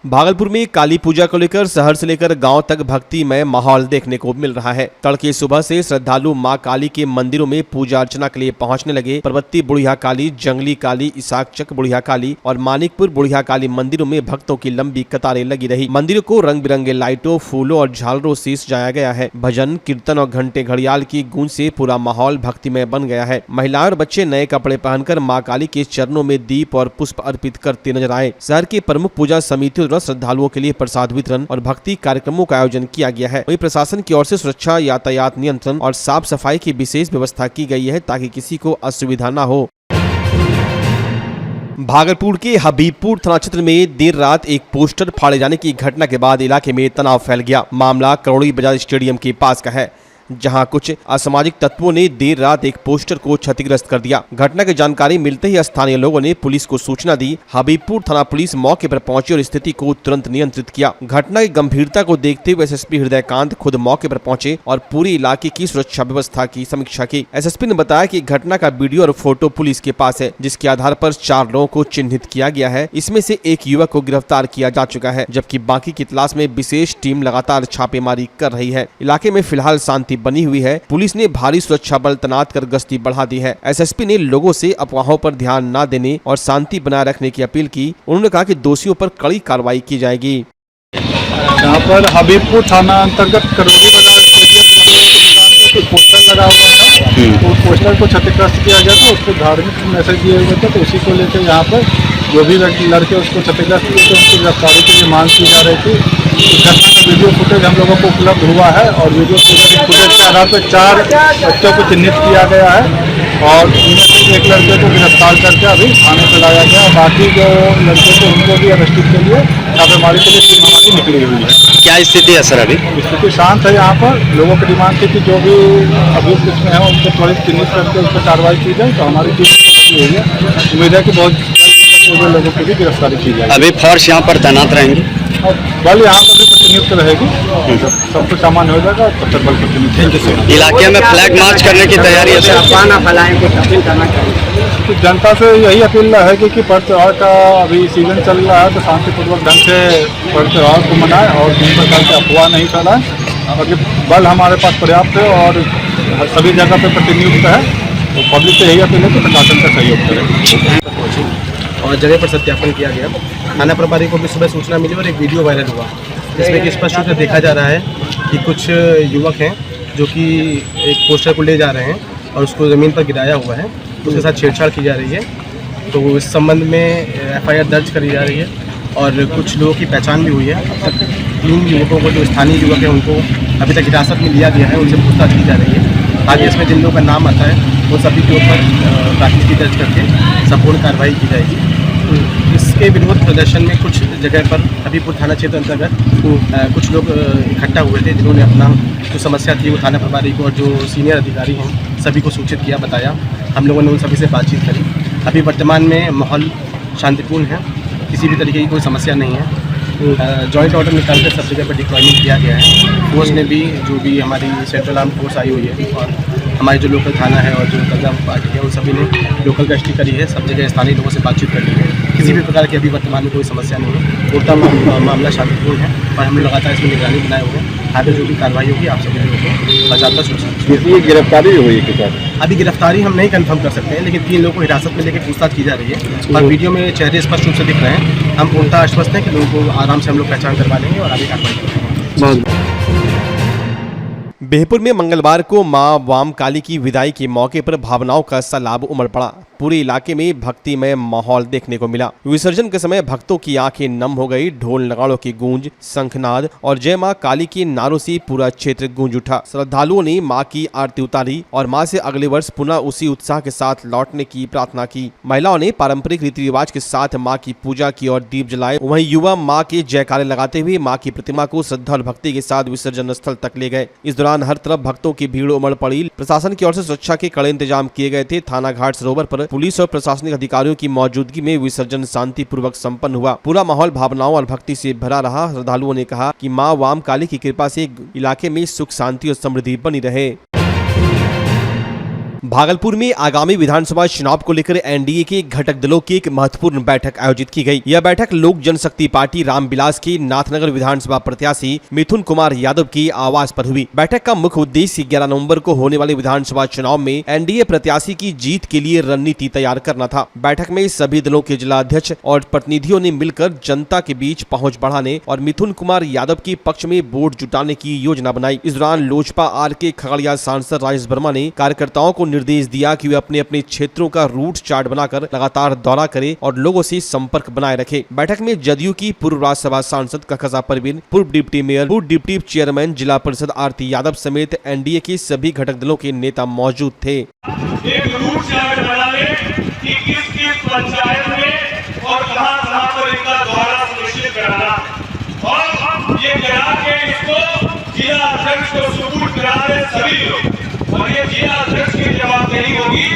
भागलपुर में काली पूजा को लेकर शहर से लेकर गांव तक भक्तिमय माहौल देखने को मिल रहा है। तड़के सुबह से श्रद्धालु मां काली के मंदिरों में पूजा अर्चना के लिए पहुंचने लगे। पर्वती बुढ़िया काली, जंगली काली, इसाकचक बुढ़िया काली और मानिकपुर बुढ़िया काली मंदिरों में भक्तों की लंबी कतारें लगी रही। मंदिरों को रंग बिरंगे लाइटों, फूलों और झालरों से सजाया गया है। भजन, कीर्तन और घंटे घड़ियाल की गूंज से पूरा माहौल भक्तिमय बन गया है। महिलाएं और बच्चे नए कपड़े पहनकर मां काली के चरणों में दीप और पुष्प अर्पित करते नजर आए। शहर के प्रमुख पूजा समितियों द्वारा श्रद्धालुओं के लिए प्रसाद वितरण और भक्ति कार्यक्रमों का आयोजन किया गया है। वहीं प्रशासन की ओर से सुरक्षा, यातायात नियंत्रण और साफ सफाई की विशेष व्यवस्था की गई है ताकि किसी को असुविधा न हो। भागलपुर के हबीबपुर थाना क्षेत्र में देर रात एक पोस्टर फाड़े जाने की घटना के बाद इलाके में तनाव फैल गया। मामला करोड़ी बाजार स्टेडियम के पास का है, जहां कुछ असामाजिक तत्वों ने देर रात एक पोस्टर को क्षतिग्रस्त कर दिया। घटना की जानकारी मिलते ही स्थानीय लोगों ने पुलिस को सूचना दी। हबीबपुर थाना पुलिस मौके पर पहुंची और स्थिति को तुरंत नियंत्रित किया। घटना की गंभीरता को देखते हुए एसएसपी हृदयकांत खुद मौके पर पहुंचे और पूरी इलाके की सुरक्षा व्यवस्था की समीक्षा की। एसएसपी ने बताया कि घटना का वीडियो और फोटो पुलिस के पास है, जिसके आधार पर 4 लोगों को चिन्हित किया गया है। इसमें से एक युवक को गिरफ्तार किया जा चुका है, जबकि बाकी की तलाश में विशेष टीम लगातार छापेमारी कर रही है। इलाके में फिलहाल शांति बनी हुई है। पुलिस ने भारी सुरक्षा बल तैनात कर गश्ती बढ़ा दी है। एसएसपी ने लोगों से अफवाहों पर ध्यान न देने और शांति बनाए रखने की अपील की। उन्होंने कहा कि दोषियों पर कड़ी कार्रवाई की जाएगी। यहाँ पर हबीबपुर थाना अंतर्गत करोड़ी बाजार स्टेडियम पे पोस्टर लगा हुआ था, तो पोस्टर को क्षतिग्रस्त किया गया था। उसको धार्मिक मैसेज दिए गए थे, तो उसी को लेकर यहाँ पर जो भी लड़के उसको क्षतिग्रस्त किए थे उनकी गिरफ्तारी के लिए मांग की जा रही थी। इस घटना का वीडियो फुटेज हम लोगों को उपलब्ध हुआ है और वीडियो फुटेज के आधार पर 4 बच्चों को चिन्हित किया गया है और उनमें से एक लड़के को गिरफ्तार करके अभी थाने पर लाया गया। बाकी जो लड़के थे उनको भी अरेस्टिंग के लिए छापेमारी के लिए टीम हमारी निकली हुई है। क्या स्थिति है सर? अभी स्थिति शांत है। यहाँ पर लोगों की डिमांड थी कि जो भी अभियुक्त इसमें है उनको त्वरित चिन्हित करके उस पर कार्रवाई की जाए, तो हमारी टीम लगी हुई है। उम्मीद है कि बहुत जल्द लोगों की भी गिरफ्तारी की जाए। अभी फोर्स यहाँ पर तैनात रहेंगे और बल यहाँ पर भी प्रतिनियुक्त रहेगी। सब कुछ सामान्य हो जाएगा तब तक बल प्रतिनियुक्त। इलाके में फ्लैग मार्च करने की तैयारी है। तो जनता से यही अपील है कि पर्व त्योहार का अभी सीजन चल रहा है, तो शांतिपूर्वक ढंग से पर्व त्योहार को मनाएं और किसी प्रकार की अफवाह नहीं फैलाएं। और बल हमारे पास पर्याप्त है और सभी जगह पे प्रतिनियुक्त है, तो पब्लिक से यही अपील है कि प्रशासन का सहयोग करें। और जगह पर सत्यापन किया गया। थाना प्रभारी को भी सुबह सूचना मिली और एक वीडियो वायरल हुआ, जिसमें कि स्पष्ट रूप से देखा जा रहा है कि कुछ युवक हैं जो कि एक पोस्टर को ले जा रहे हैं और उसको ज़मीन पर गिराया हुआ है, उसके साथ छेड़छाड़ की जा रही है। तो इस संबंध में एफआईआर दर्ज करी जा रही है और कुछ लोगों की पहचान भी हुई है। अब तक 3 युवकों को, जो स्थानीय युवक हैं, उनको अभी तक हिरासत में लिया गया है, उनसे पूछताछ की जा रही है। आगे इसमें जिन लोगों का नाम आता है वो सभी के ऊपर प्राथमिकी दर्ज करके संपूर्ण कार्रवाई की जाएगी। इसके विरोध प्रदर्शन में कुछ जगह पर हबीबपुर थाना क्षेत्र अंतर्गत कुछ लोग इकट्ठा हुए थे, जिन्होंने अपना जो समस्या थी वो थाना प्रभारी को और जो सीनियर अधिकारी हैं सभी को सूचित किया, बताया। हम लोगों ने उन सभी से बातचीत करी। अभी वर्तमान में माहौल शांतिपूर्ण है, किसी भी तरीके की कोई समस्या नहीं है। जॉइंट ऑर्डर निकाल कर सब जगह पर डिप्लॉयमेंट किया गया है। फोर्स ने भी, जो भी हमारी सेंट्रल आर्म फोर्स आई हुई है और हमारे जो लोकल थाना है और जो कब्जा पार्टी है, उन सभी ने लोकल गश्ती करी है। सब जगह स्थानीय लोगों से बातचीत करी है। किसी भी प्रकार की अभी वर्तमान में कोई समस्या नहीं है। पूरा मामला शांतिपूर्ण है और हम लगातार इसमें निगरानी बनाए हुए हैं। आगे जो भी कार्रवाई होगी आप सभी लोगों को बाकायदा सूचना। गिरफ्तारी हुई है कि अभी गिरफ्तारी हम नहीं कंफर्म कर सकते हैं, लेकिन 3 लोगों को हिरासत में लेकर पूछताछ की जा रही है और वीडियो में चेहरे स्पष्ट रूप से दिख रहे हैं। हम पूर्णतः आश्वस्त हैं कि लोगों को आराम से हम लोग पहचान करवा लेंगे और आगे कार्रवाई करेंगे। बिहपुर में मंगलवार को मां वाम काली की विदाई के मौके पर भावनाओं का सैलाब उमड़ पड़ा। पूरे इलाके में भक्तिमय माहौल देखने को मिला। विसर्जन के समय भक्तों की आंखें नम हो गई। ढोल नगाड़ों की गूंज, शंखनाद और जय मां काली के नारों से पूरा क्षेत्र गूंज उठा। श्रद्धालुओं ने मां की आरती उतारी और मां से अगले वर्ष पुनः उसी उत्साह के साथ लौटने की प्रार्थना की। महिलाओं ने पारंपरिक रीति रिवाज के साथ मां की पूजा की और दीप जलाए। वहीं युवा मां के जयकारे लगाते हुए मां की प्रतिमा को श्रद्धा और भक्ति के साथ विसर्जन स्थल तक ले गए। इस दौरान हर तरफ भक्तों की भीड़ उमड़ पड़ी। प्रशासन की ओर से सुरक्षा के कड़े इंतजाम किए गए थे। थाना घाट सरोवर पर पुलिस और प्रशासनिक अधिकारियों की मौजूदगी में विसर्जन शांतिपूर्वक संपन्न हुआ। पूरा माहौल भावनाओं और भक्ति से भरा रहा। श्रद्धालुओं ने कहा कि मां वाम काली की कृपा से इलाके में सुख, शांति और समृद्धि बनी रहे। भागलपुर में आगामी विधानसभा चुनाव को लेकर एनडीए के घटक दलों की एक महत्वपूर्ण बैठक आयोजित की गई। यह बैठक लोक जनशक्ति पार्टी रामविलास की नाथनगर विधानसभा प्रत्याशी मिथुन कुमार यादव की आवास पर हुई। बैठक का मुख्य उद्देश्य 11 नवंबर को होने वाले विधानसभा चुनाव में एनडीए प्रत्याशी की जीत के लिए रणनीति तैयार करना था। बैठक में सभी दलों के जिला अध्यक्ष और प्रतिनिधियों ने मिलकर जनता के बीच पहुँच बढ़ाने और मिथुन कुमार यादव के पक्ष में वोट जुटाने की योजना बनाई। इस दौरान लोजपा आर के खगड़िया सांसद राजेश वर्मा ने कार्यकर्ताओं को निर्देश दिया कि वे अपने अपने क्षेत्रों का रूट चार्ट बनाकर लगातार दौरा करें और लोगों से संपर्क बनाए रखें। बैठक में जदयू की पूर्व राज्यसभा सांसद ककसा परवीन, पूर्व डिप्टी मेयर, पूर्व डिप्टी चेयरमैन जिला परिषद आरती यादव समेत एनडीए के सभी घटक दलों के नेता मौजूद थे। एक रूट चार्ट बना ले कि किस पंचायत में और कहां पर इनका दौरा सुनिश्चित कराना और ये करा के इसको जिला अध्यक्ष को सुपुर्द करा दे सभी लोग। और ये जिला अध्यक्ष की जवाबदेही होगी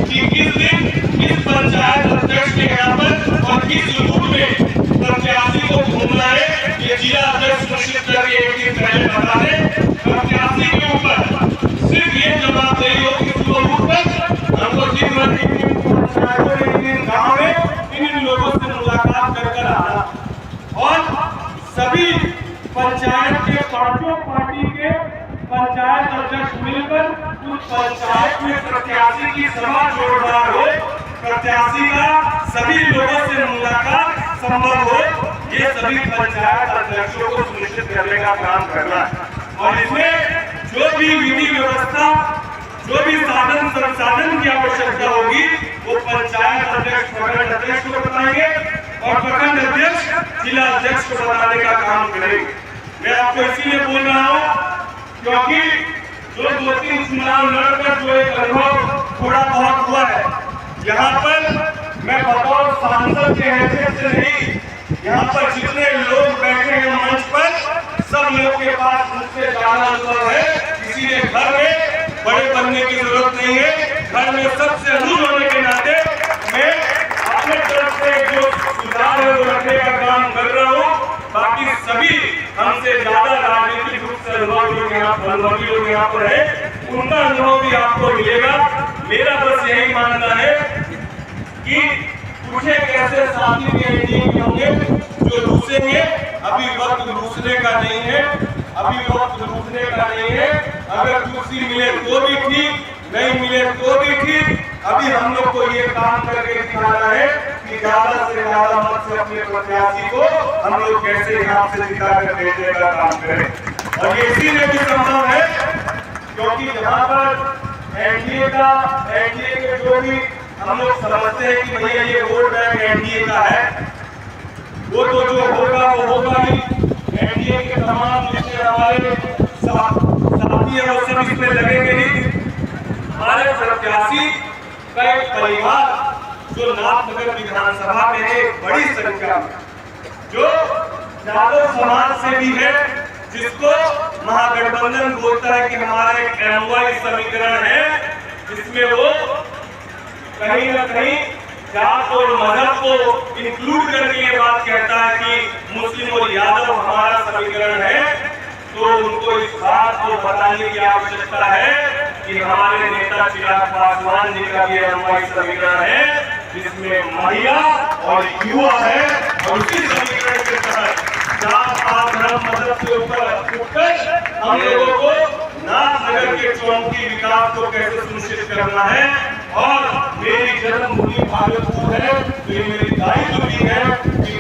कि किस दिन किस पंचायत अध्यक्ष के यहाँ पर और किस बूथ में प्रत्याशी को घूमना है, ये जिला अध्यक्ष सुनिश्चित करके एक दिन पहले बता दे। प्रत्याशी के ऊपर सिर्फ ये जवाबदेही हो कि सुबह उठकर हमको गाँव में इन लोगों से मुलाकात कर आना और सभी पंचायत के पांचों पार्टी के पंचायत अध्यक्ष मिलकर उस पंचायत में प्रत्याशी की सभा जोरदार हो, प्रत्याशी का सभी लोगों से मुलाकात संभव हो, ये सभी पंचायत अध्यक्षों को सुनिश्चित करने का काम करना है। और इसमें जो भी विधि व्यवस्था, जो भी साधन संसाधन की आवश्यकता होगी वो पंचायत अध्यक्ष प्रखंड अध्यक्ष को बताएंगे और प्रखंड अध्यक्ष जिला अध्यक्ष को बताने का काम करेंगे। मैं आपको इसीलिए बोल रहा हूँ क्योंकि जो 2-3 चुनाव लड़कर जो एक अनुभव थोड़ा बहुत हुआ है, यहाँ पर मैं बतौर सांसद के हैसियत से नहीं, यहाँ पर जितने लोग बैठे हैं मंच पर सब लोगों के पास मुझसे ज्यादा अनुभव है। इसीलिए घर में बड़े बनने की जरूरत नहीं है, घर में सबसे अनुभव होने के नाते मैं अपने तरफ से जो सुधार है वो रखने का काम कर रहा हूँ। बाकी सभी हमसे ज्यादा राजनीतिक रूप से अनुभवी लोग यहाँ पर है, उनका अनुभव भी आपको मिलेगा। मेरा बस यही मानना है कि कुछ एक ऐसे साथी भी होंगे जो रूसेंगे। अभी वक्त रूसने का नहीं है, अभी वक्त रूसने का नहीं है। अगर कुर्सी मिले तो भी ठीक, नहीं मिले तो भी ठीक। अभी हम लोग को ये काम करके दिखाना है कि ज्यादा से ज्यादा मत से अपने प्रत्याशी को हम लोग कैसे यहाँ से जिता कर भेजने का काम करें। और ये इसीलिए भी संभव है क्योंकि यहाँ पर एनडीए के जो भी हम लोग समझते हैं कि भैया ये वोट बैंक एनडीए का है, वो तो जो होगा वो होगा ही। एनडीए के तमाम जितने हमारे साथी हैं वो सब इसमें लगेंगे ही। हमारे प्रत्याशी का एक परिवार जो नाथनगर विधानसभा में है, बड़ी संख्या में जो यादव समाज से भी है, जिसको महागठबंधन बोलता है कि हमारा एक एमवाई समीकरण है, जिसमें वो कहीं न कहीं जात और मजहब को इंक्लूड करके ये बात कहता है कि मुस्लिम और यादव हमारा समीकरण है। तो उनको इस बात को बताने की आवश्यकता है कि हमारे नेता चिराग पासवान जी का भी एमवाई समीकरण है, जिसमें महिला और युवा है। और उसी समीकरण के तहत जात पात धर्म मजहब के ऊपर उठकर हम लोगों को नाथनगर के चौमुखी विकास को कैसे सुनिश्चित करना है। और मेरी जन्मभूमि भागलपुर है, तो ये मेरी दायित्व भी है कि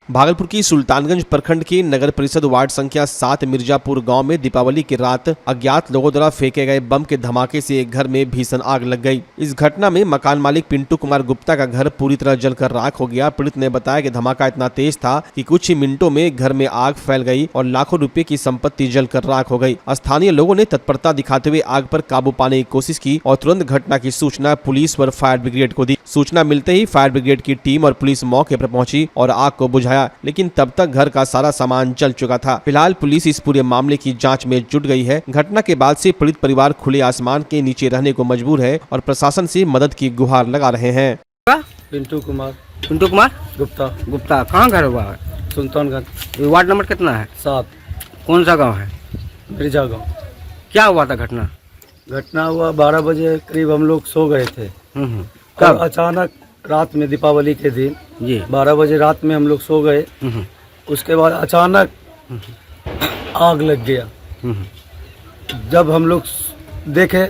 भागलपुर की सुल्तानगंज प्रखंड के नगर परिषद वार्ड संख्या 7 मिर्जापुर गांव में दीपावली की रात अज्ञात लोगों द्वारा फेंके गए बम के धमाके से एक घर में भीषण आग लग गई। इस घटना में मकान मालिक पिंटू कुमार गुप्ता का घर पूरी तरह जलकर राख हो गया। पीड़ित ने बताया कि धमाका इतना तेज था कि कुछ ही मिनटों में घर में आग फैल गई और लाखों रुपए की संपत्ति जलकर राख हो गई। स्थानीय लोगों ने तत्परता दिखाते हुए आग पर काबू पाने की कोशिश की और तुरंत घटना की सूचना पुलिस व फायर ब्रिगेड को दी। सूचना मिलते ही फायर ब्रिगेड की टीम और पुलिस मौके पर पहुंची और आग को बुझाया, लेकिन तब तक घर का सारा सामान जल चुका था। फिलहाल पुलिस इस पूरे मामले की जांच में जुट गई है। घटना के बाद से पीड़ित परिवार खुले आसमान के नीचे रहने को मजबूर है और प्रशासन से मदद की गुहार लगा रहे हैं। पिंटू कुमार गुप्ता कहाँ घर हुआ है? सुल्तानगंज। वार्ड नंबर कितना है? 7। कौन सा गाँव है? मिर्जा गाँव। क्या हुआ था घटना? घटना हुआ 12 बजे करीब, हम लोग सो गए थे। कब? अचानक रात में, दीपावली के दिन जी। 12 बजे रात में हम लोग सो गए। उसके बाद अचानक आग लग गया। जब हम लोग देखे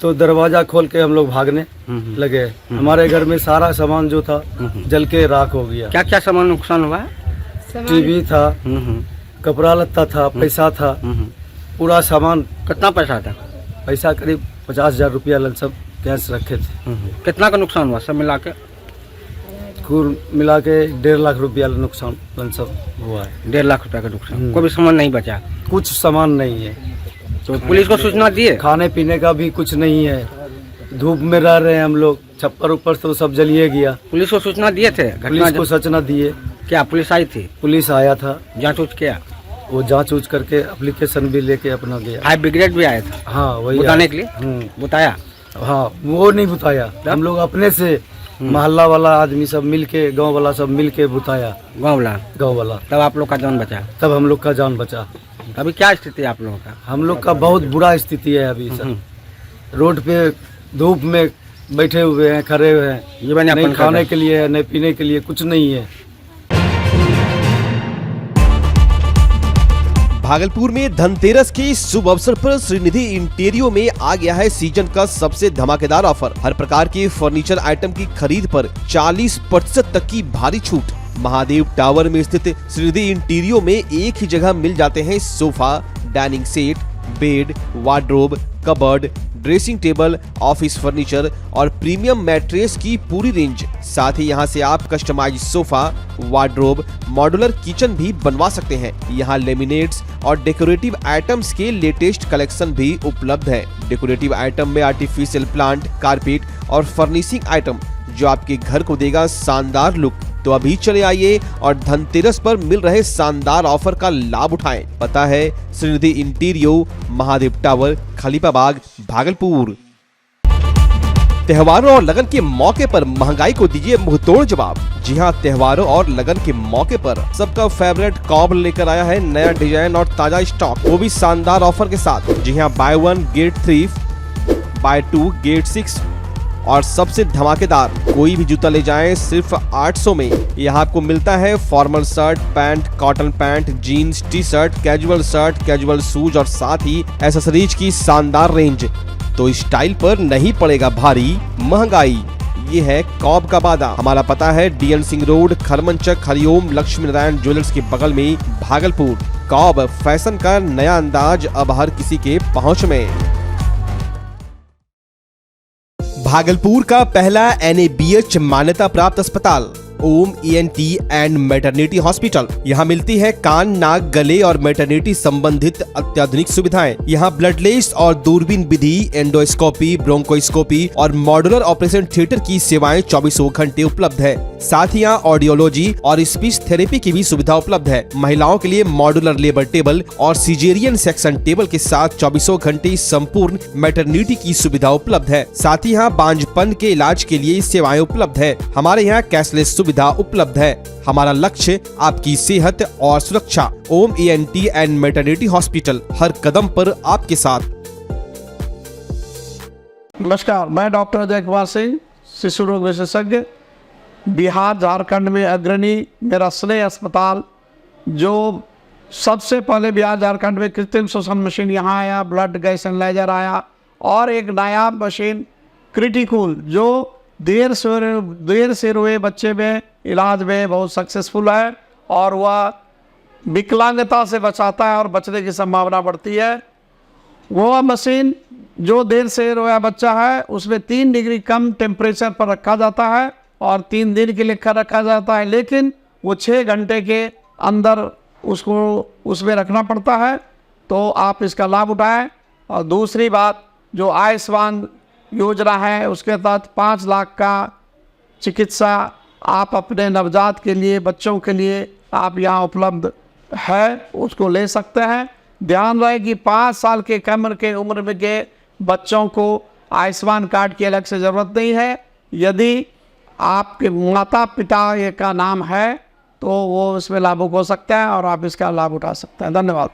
तो दरवाजा खोल के हम लोग भागने लगे। हमारे घर में सारा सामान जो था जल के राख हो गया। क्या क्या सामान नुकसान हुआ? टीवी था, कपड़ा लत्ता था, पैसा था, पूरा सामान। कितना पैसा था? पैसा करीब 50,000 रुपया सब कैश रखे थे। कितना का नुकसान हुआ सब मिला के? कुल मिला के 1.5 लाख रुपया नुकसान सब हुआ है। 1.5 लाख रुपया का नुकसान। कोई भी सामान नहीं बचा? कुछ सामान नहीं है। तो पुलिस को सूचना दिए? खाने पीने का भी कुछ नहीं है। धूप में रह रहे हैं हम लोग, छप्पर ऊपर तो सब जलिए गया। पुलिस को सूचना दिए थे? पुलिस को सूचना दिए। क्या पुलिस आई थी? पुलिस आया था, जांच उच किया? वो जांच उच करके एप्लीकेशन भी लेके अपना गया। फायर ब्रिगेड भी आया था हाँ, वही बताने के लिए? बताया? हाँ, वो नहीं बताया। हम लोग अपने से मोहल्ला वाला आदमी सब मिलके, गांव वाला सब मिलके बताया। गांव वाला तब आप लोग का जान बचा? तब हम लोग का जान बचा। अभी क्या स्थिति है आप लोगों का? हम लोग का बहुत बुरा स्थिति है अभी सर। रोड पे धूप में बैठे हुए हैं, खड़े हुए हैं। नहीं खाने के लिए, नहीं पीने के लिए, कुछ नहीं है। भागलपुर में धनतेरस के शुभ अवसर पर श्रीनिधि इंटीरियो में आ गया है सीजन का सबसे धमाकेदार ऑफर। हर प्रकार के फर्नीचर आइटम की खरीद पर 40% तक की भारी छूट। महादेव टावर में स्थित श्रीनिधि इंटीरियो में एक ही जगह मिल जाते हैं sofa, dining set, bed, wardrobe, cupboard, dressing table, office furniture और प्रीमियम मैट्रेस की पूरी रेंज। साथ ही यहां से आप customise sofa, wardrobe, modular kitchen भी बनवा सकते हैं। यहां लेमिनेट्स और डेकोरेटिव आइटम्स के लेटेस्ट कलेक्शन भी उपलब्ध है। डेकोरेटिव आइटम में आर्टिफिशियल प्लांट, कारपेट और फर्निशिंग आइटम जो आपके घर को देगा शानदार लुक। तो अभी चले आइए और धनतेरस पर मिल रहे शानदार ऑफर का लाभ उठाएं। पता है श्रीनिधि इंटीरियो, महादेव टावर, खलीफाबाग, भागलपुर। त्योहारों और लगन के मौके पर महंगाई को दीजिए मुंहतोड़ जवाब। जी हां, त्योहारों और लगन के मौके पर सबका फेवरेट कॉब लेकर आया है नया डिजाइन और ताजा स्टॉक, वो भी शानदार ऑफर के साथ। जी हां, बाय 1 गेट 3, बाय 2 गेट 6 और सबसे धमाकेदार, कोई भी जूता ले जाएं सिर्फ 800 में। यहाँ आपको मिलता है formal shirt, pant, cotton pant, jeans, T shirt, casual shoes और साथ ही एक्सेसरीज की शानदार रेंज। तो स्टाइल पर नहीं पड़ेगा भारी महंगाई, ये है कॉब का वादा। हमारा पता है DN Singh road, Kharmanchak, Hariom Lakshmi Narayan jewellers के बगल में, भागलपुर। कॉब फैशन का नया अंदाज अब हर किसी के पहुँच में। भागलपुर का पहला NABH मान्यता प्राप्त अस्पताल ओम ENT एंड मैटरनिटी हॉस्पिटल। यहाँ मिलती है कान, नाक, गले और मैटरनिटी संबंधित अत्याधुनिक सुविधाएं। यहाँ ब्लडलेस और दूरबीन विधि, एंडोस्कोपी, ब्रोंकोस्कोपी और मॉड्यूलर ऑपरेशन थिएटर की सेवाएं 24 घंटे उपलब्ध है। साथ ही यहाँ ऑडियोलॉजी और स्पीच थेरेपी की भी सुविधा उपलब्ध है। महिलाओं के लिए मॉड्यूलर लेबर टेबल और सिजेरियन सेक्शन टेबल के साथ 24 घंटे संपूर्ण मैटरनिटी की सुविधा उपलब्ध है। साथ ही यहाँ बांझपन के इलाज के लिए सेवाएं उपलब्ध है। हमारे यहाँ कैशलेस सुविधा उपलब्ध है। हमारा लक्ष्य आपकी सेहत और सुरक्षा। ओम ENT एंड मैटरनिटी हॉस्पिटल, हर कदम पर आपके साथ। नमस्कार, मैं डॉक्टर अजय कुमार सिंह, शिशु रोग विशेषज्ञ, बिहार झारखंड में अग्रणी मेरा स्नेह अस्पताल, जो सबसे पहले बिहार झारखंड में कृत्रिम श्वसन मशीन यहाँ आया, ब्लड गैस एनालाइजर आया और एक नायाब मशीन क्रिटिकल जो देर से रोए बच्चे में इलाज में बहुत सक्सेसफुल है और वह विकलांगता से बचाता है और बचने की संभावना बढ़ती है। वो मशीन जो देर से रोया बच्चा है उसमें 3 डिग्री कम टेम्परेचर पर रखा जाता है और 3 दिन के लिए रखा जाता है, लेकिन वो 6 घंटे के अंदर उसको उसमें रखना पड़ता है। तो आप इसका लाभ उठाएं। और दूसरी बात, जो आयुष्मान योजना है उसके तहत 5 लाख का चिकित्सा आप अपने नवजात के लिए, बच्चों के लिए आप यहाँ उपलब्ध है, उसको ले सकते हैं। ध्यान रहे कि 5 साल के कम के उम्र में के बच्चों को आयुष्मान कार्ड की अलग से ज़रूरत नहीं है। यदि आपके माता पिता का नाम है तो वो इसमें लाभुक हो सकता है और आप इसका लाभ उठा सकते हैं। धन्यवाद।